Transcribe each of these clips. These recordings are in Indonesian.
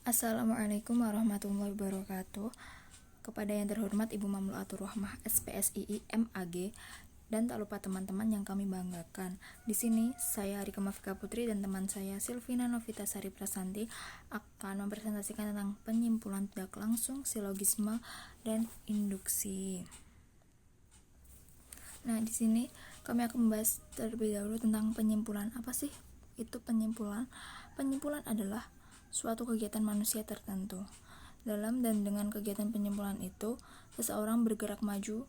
Assalamualaikum warahmatullahi wabarakatuh. Kepada yang terhormat Ibu Mamluatur Rahmah SPSII MAG dan tak lupa teman-teman yang kami banggakan. Di sini saya Arika Mafika Putri dan teman saya Silvina Novita Sari Prasanti akan mempresentasikan tentang penyimpulan tidak langsung, silogisme, dan induksi. Nah, di sini kami akan membahas terlebih dahulu tentang penyimpulan. Apa sih itu penyimpulan? Penyimpulan adalah suatu kegiatan manusia tertentu. Dalam dan dengan kegiatan penyimpulan itu, seseorang bergerak maju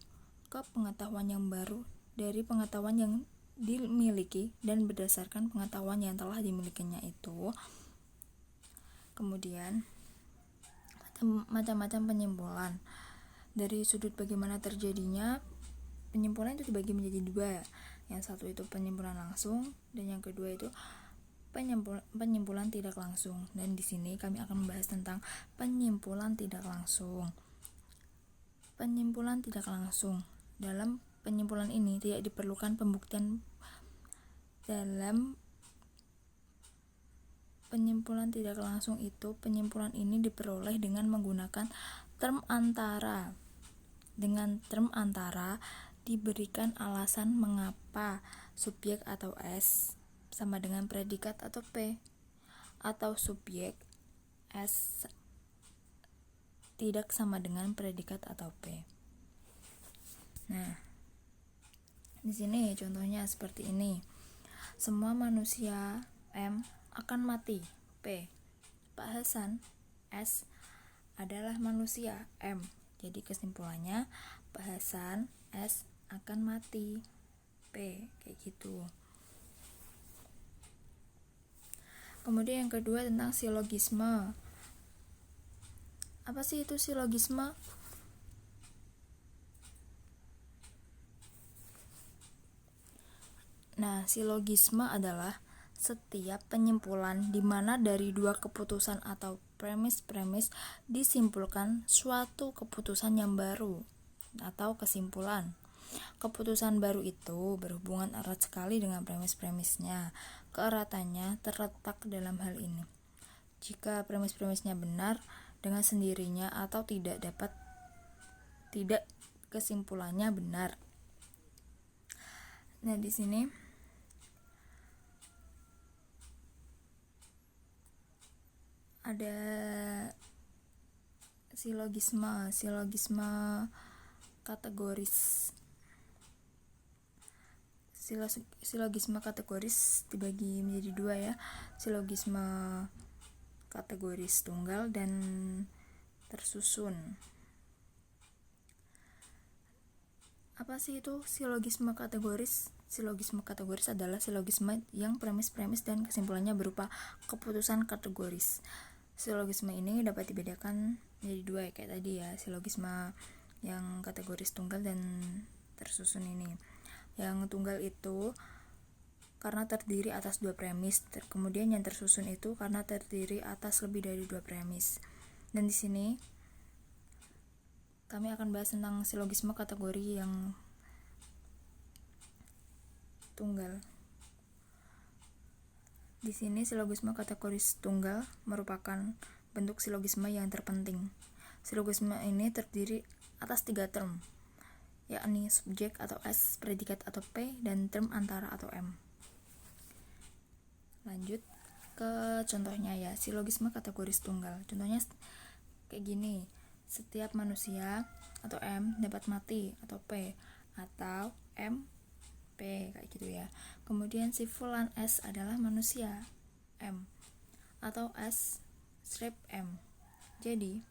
ke pengetahuan yang baru dari pengetahuan yang dimiliki dan berdasarkan pengetahuan yang telah dimilikinya itu. Kemudian, macam-macam penyimpulan. Dari sudut bagaimana terjadinya, penyimpulan itu dibagi menjadi dua. Yang satu itu penyimpulan langsung dan yang kedua itu penyimpulan tidak langsung. Dan di sini kami akan membahas tentang penyimpulan tidak langsung. Penyimpulan tidak langsung. Dalam penyimpulan ini tidak diperlukan pembuktian. Dalam penyimpulan tidak langsung itu, penyimpulan ini diperoleh dengan menggunakan term antara. Dengan term antara diberikan alasan mengapa subjek atau S sama dengan predikat atau P, atau subjek S tidak sama dengan predikat atau P. Nah, di sini contohnya seperti ini. Semua manusia M akan mati. P. Pak Hasan S adalah manusia M. Jadi kesimpulannya Pak Hasan S akan mati. P, kayak gitu. Kemudian yang kedua tentang silogisme. Apa sih itu silogisme? Nah, silogisme adalah setiap penyimpulan di mana dari dua keputusan atau premis-premis disimpulkan suatu keputusan yang baru atau kesimpulan. Keputusan baru itu berhubungan erat sekali dengan premis-premisnya. Keeratannya terletak dalam hal ini. Jika premis-premisnya benar dengan sendirinya atau tidak kesimpulannya benar. Nah, di sini ada silogisme kategoris. Silogisme kategoris dibagi menjadi dua ya, silogisme kategoris tunggal dan tersusun. Apa sih itu silogisme kategoris? Silogisme kategoris adalah silogisme yang premis-premis dan kesimpulannya berupa keputusan kategoris. Silogisme ini dapat dibedakan menjadi dua ya, kayak tadi ya, silogisme yang kategoris tunggal dan tersusun ini. Yang tunggal itu karena terdiri atas dua premis, kemudian yang tersusun itu karena terdiri atas lebih dari dua premis. Dan di sini kami akan bahas tentang silogisme kategori yang tunggal. Di sini silogisme kategoris tunggal merupakan bentuk silogisme yang terpenting. Silogisme ini terdiri atas 3 term, yakni subjek atau S, predikat atau P, dan term antara atau M. Lanjut ke contohnya ya, silogisme kategoris tunggal. Contohnya kayak gini. Setiap manusia atau M dapat mati atau P, atau M P, kayak gitu ya. Kemudian si fulan S adalah manusia M atau S strip M. Jadi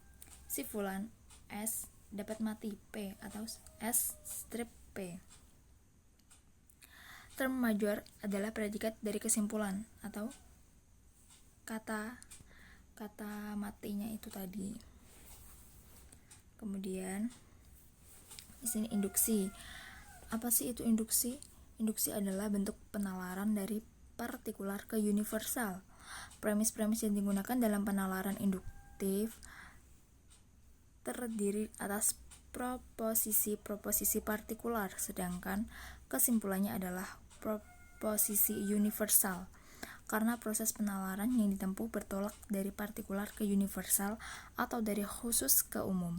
si fulan S dapat mati P atau S strip P. Term major adalah predikat dari kesimpulan atau kata matinya itu tadi. Kemudian di sini induksi. Apa sih itu induksi? Induksi adalah bentuk penalaran dari partikular ke universal. Premis-premis yang digunakan dalam penalaran induktif terdiri atas proposisi partikular, sedangkan kesimpulannya adalah proposisi universal. karena proses penalaran yang ditempuh bertolak dari partikular ke universal atau dari khusus ke umum.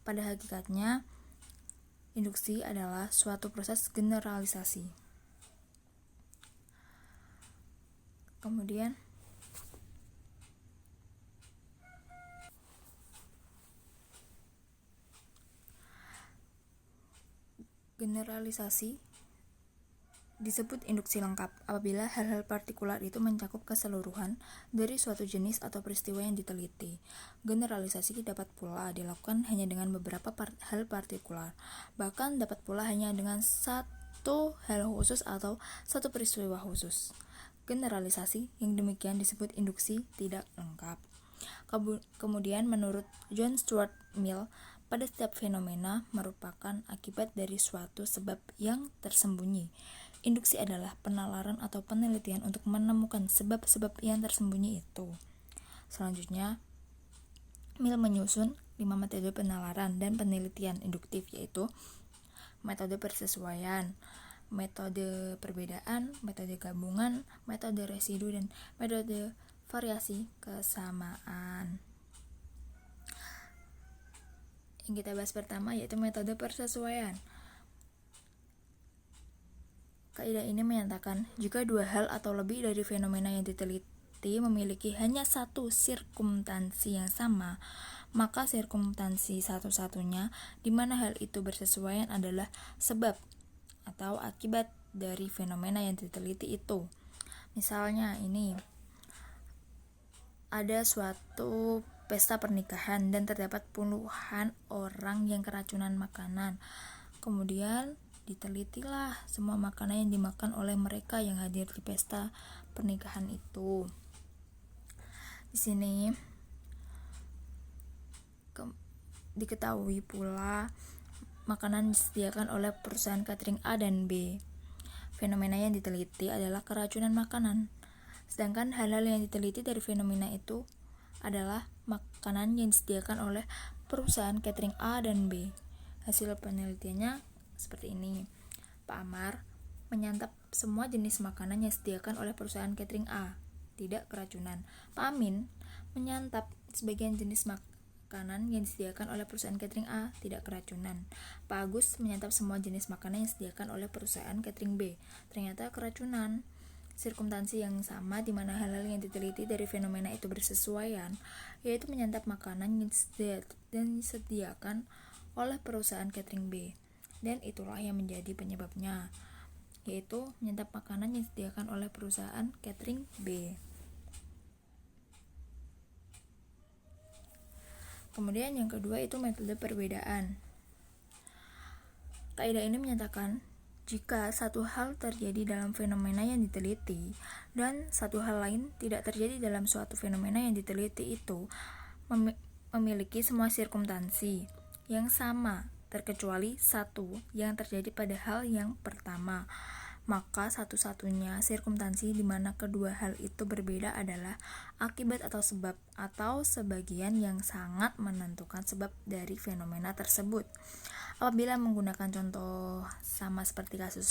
Pada hakikatnya, induksi adalah suatu proses generalisasi. Kemudian, generalisasi disebut induksi lengkap apabila hal-hal partikular itu mencakup keseluruhan dari suatu jenis atau peristiwa yang diteliti. Generalisasi dapat pula dilakukan hanya dengan beberapa hal partikular, bahkan dapat pula hanya dengan satu hal khusus atau satu peristiwa khusus. Generalisasi yang demikian disebut induksi tidak lengkap. Kemudian menurut John Stuart Mill, pada setiap fenomena merupakan akibat dari suatu sebab yang tersembunyi. Induksi adalah penalaran atau penelitian untuk menemukan sebab-sebab yang tersembunyi itu. Selanjutnya, Mill menyusun 5 metode penalaran dan penelitian induktif, yaitu metode persesuaian, metode perbedaan, metode gabungan, metode residu, dan metode variasi kesamaan. Yang kita bahas pertama yaitu metode persesuaian. Kaidah ini menyatakan jika dua hal atau lebih dari fenomena yang diteliti memiliki hanya satu sirkumstansi yang sama, maka sirkumstansi satu-satunya di mana hal itu bersesuaian adalah sebab atau akibat dari fenomena yang diteliti itu. Misalnya ini, ada suatu pesta pernikahan dan terdapat puluhan orang yang keracunan makanan. Kemudian ditelitilah semua makanan yang dimakan oleh mereka yang hadir di pesta pernikahan itu. Di sini diketahui pula makanan disediakan oleh perusahaan catering A dan B. Fenomena yang diteliti adalah keracunan makanan. Sedangkan hal-hal yang diteliti dari fenomena itu adalah makanan yang disediakan oleh perusahaan catering A dan B. Hasil penelitiannya seperti ini. Pak Amar menyantap semua jenis makanan yang disediakan oleh perusahaan catering A, tidak keracunan. Pak Amin menyantap sebagian jenis makanan yang disediakan oleh perusahaan catering A, tidak keracunan. Pak Agus menyantap semua jenis makanan yang disediakan oleh perusahaan catering B, ternyata keracunan. Sirkumstansi yang sama di mana hal-hal yang diteliti dari fenomena itu bersesuaian, yaitu menyantap makanan yang disediakan oleh perusahaan catering B, dan itulah yang menjadi penyebabnya, yaitu menyantap makanan yang disediakan oleh perusahaan catering B. Kemudian yang kedua itu metode perbedaan. Kaidah ini menyatakan jika satu hal terjadi dalam fenomena yang diteliti dan satu hal lain tidak terjadi dalam suatu fenomena yang diteliti itu memiliki semua sirkumstansi yang sama terkecuali satu yang terjadi pada hal yang pertama, maka satu-satunya sirkumstansi di mana kedua hal itu berbeda adalah akibat atau sebab atau sebagian yang sangat menentukan sebab dari fenomena tersebut. Apabila menggunakan contoh sama seperti kasus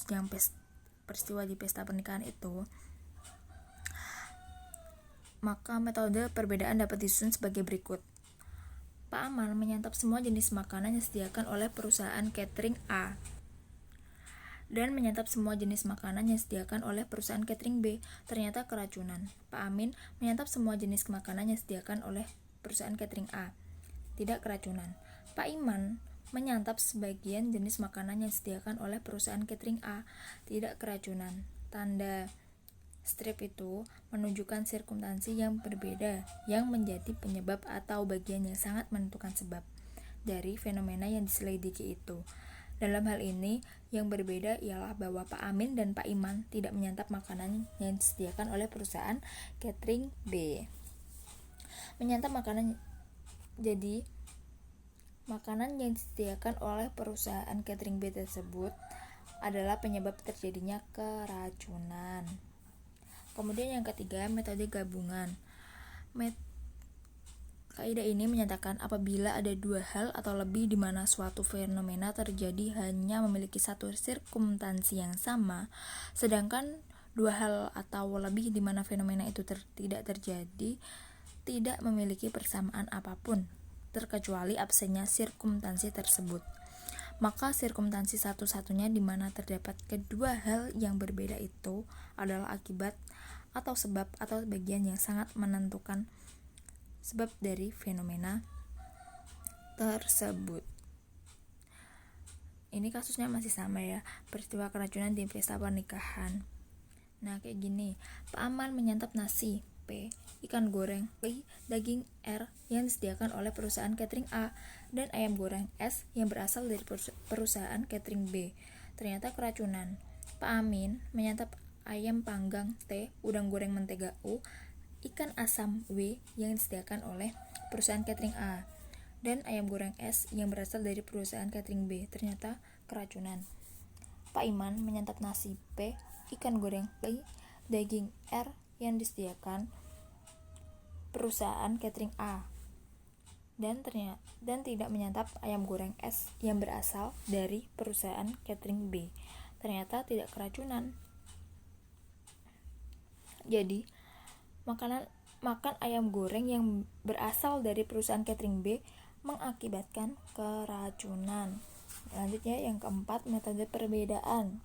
yang peristiwa di pesta pernikahan itu, maka metode perbedaan dapat disusun sebagai berikut. Pak Aman menyantap semua jenis makanan yang disediakan oleh perusahaan catering A dan menyantap semua jenis makanan yang disediakan oleh perusahaan catering B, ternyata keracunan. Pak Amin menyantap semua jenis makanan yang disediakan oleh perusahaan catering A, tidak keracunan. Pak Iman menyantap sebagian jenis makanan yang disediakan oleh perusahaan catering A, tidak keracunan. Tanda strip itu menunjukkan sirkumstansi yang berbeda yang menjadi penyebab atau bagian yang sangat menentukan sebab dari fenomena yang diselidiki itu. Dalam hal ini, yang berbeda ialah bahwa Pak Amin dan Pak Iman tidak menyantap makanan yang disediakan oleh perusahaan catering B. Menyantap makanan yang disediakan oleh perusahaan catering B tersebut adalah penyebab terjadinya keracunan. Kemudian yang ketiga, metode gabungan. Kaidah ini menyatakan apabila ada dua hal atau lebih di mana suatu fenomena terjadi hanya memiliki satu sirkumstansi yang sama, sedangkan Dua hal atau lebih di mana fenomena itu tidak terjadi tidak memiliki persamaan apapun, terkecuali absennya sirkumstansi tersebut. Maka sirkumstansi satu-satunya di mana terdapat kedua hal yang berbeda itu adalah akibat atau sebab atau bagian yang sangat menentukan sebab dari fenomena tersebut. Ini kasusnya masih sama ya, peristiwa keracunan di pesta pernikahan. Nah kayak gini, Pak Aman menyantap nasi, P, ikan goreng, P, daging, R, yang disediakan oleh perusahaan catering A, dan ayam goreng, S, yang berasal dari perusahaan catering B. Ternyata keracunan. Pak Amin menyantap ayam panggang, T, udang goreng mentega, U, ikan asam, W, yang disediakan oleh perusahaan catering A, dan ayam goreng S yang berasal dari perusahaan catering B. Ternyata keracunan. Pak Iman menyantap nasi, P, ikan goreng, P, daging, R, yang disediakan perusahaan catering A, dan tidak menyantap ayam goreng S yang berasal dari perusahaan catering B. Ternyata tidak keracunan. Jadi makan ayam goreng yang berasal dari perusahaan catering B mengakibatkan keracunan. Selanjutnya yang keempat, metode perbedaan.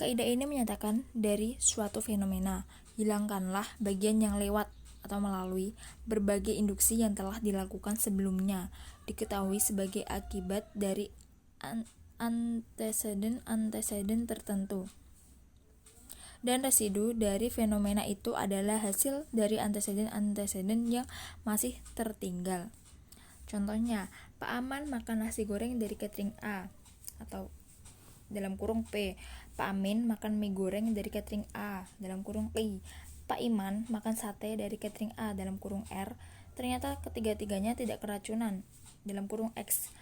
Kaidah ini menyatakan dari suatu fenomena, hilangkanlah bagian yang lewat atau melalui berbagai induksi yang telah dilakukan sebelumnya, diketahui sebagai akibat dari anteseden tertentu. Dan residu dari fenomena itu adalah hasil dari anteseden yang masih tertinggal. Contohnya, Pak Aman makan nasi goreng dari catering A, atau dalam kurung P. Pak Amin makan mie goreng dari catering A, dalam kurung I. Pak Iman makan sate dari catering A, dalam kurung R. Ternyata ketiga-tiganya tidak keracunan, dalam kurung X.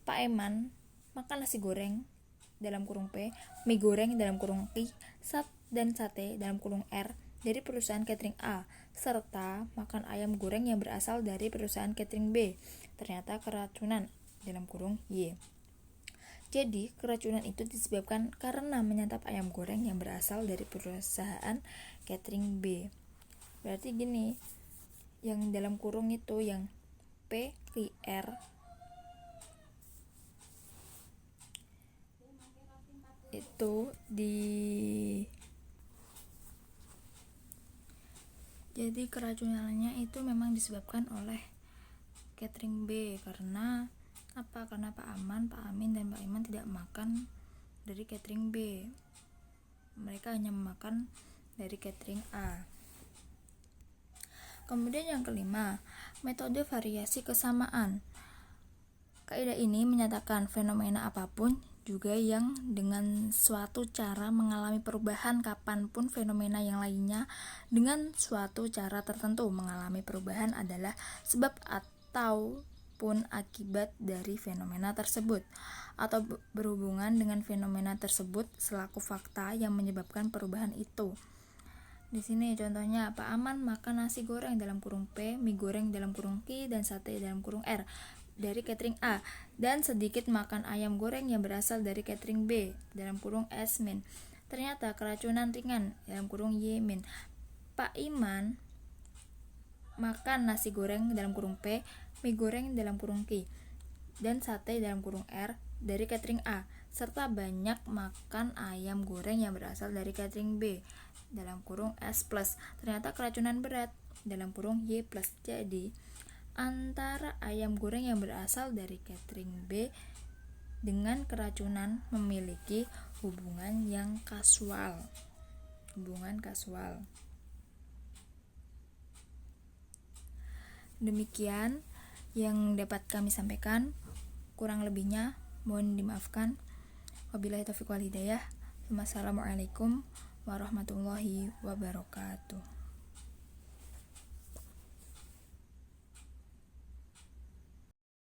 Pak Iman makan nasi goreng, dalam kurung P, mie goreng, dalam kurung I, dan sate, dalam kurung R, dari perusahaan catering A, serta makan ayam goreng yang berasal dari perusahaan catering B. Ternyata keracunan, dalam kurung Y. Jadi, keracunan itu disebabkan karena menyantap ayam goreng yang berasal dari perusahaan catering B. Berarti gini, yang dalam kurung itu yang P, Q, R itu jadi keracunannya itu memang disebabkan oleh catering B. Karena apa? Karena Pak Aman, Pak Amin, dan Pak Iman tidak makan dari catering B. Mereka hanya makan dari catering A. Kemudian yang kelima, metode variasi kesamaan. Kaidah ini menyatakan fenomena apapun juga yang dengan suatu cara mengalami perubahan kapanpun fenomena yang lainnya dengan suatu cara tertentu mengalami perubahan adalah sebab ataupun akibat dari fenomena tersebut, atau berhubungan dengan fenomena tersebut selaku fakta yang menyebabkan perubahan itu. Di sini contohnya, Pak Aman makan nasi goreng dalam kurung P, mie goreng dalam kurung Q, dan sate dalam kurung R dari catering A, dan sedikit makan ayam goreng yang berasal dari catering B dalam kurung S min. Ternyata keracunan ringan dalam kurung Y min. Pak Iman makan nasi goreng dalam kurung P, mie goreng dalam kurung Q, dan sate dalam kurung R dari catering A, serta banyak makan ayam goreng yang berasal dari catering B dalam kurung S plus. Ternyata keracunan berat dalam kurung Y plus. Jadi antara ayam goreng yang berasal dari catering B dengan keracunan memiliki hubungan yang kasual. Demikian yang dapat kami sampaikan, kurang lebihnya mohon dimaafkan. Wabillahi taufiq wal hidayah. Wassalamualaikum warahmatullahi wabarakatuh.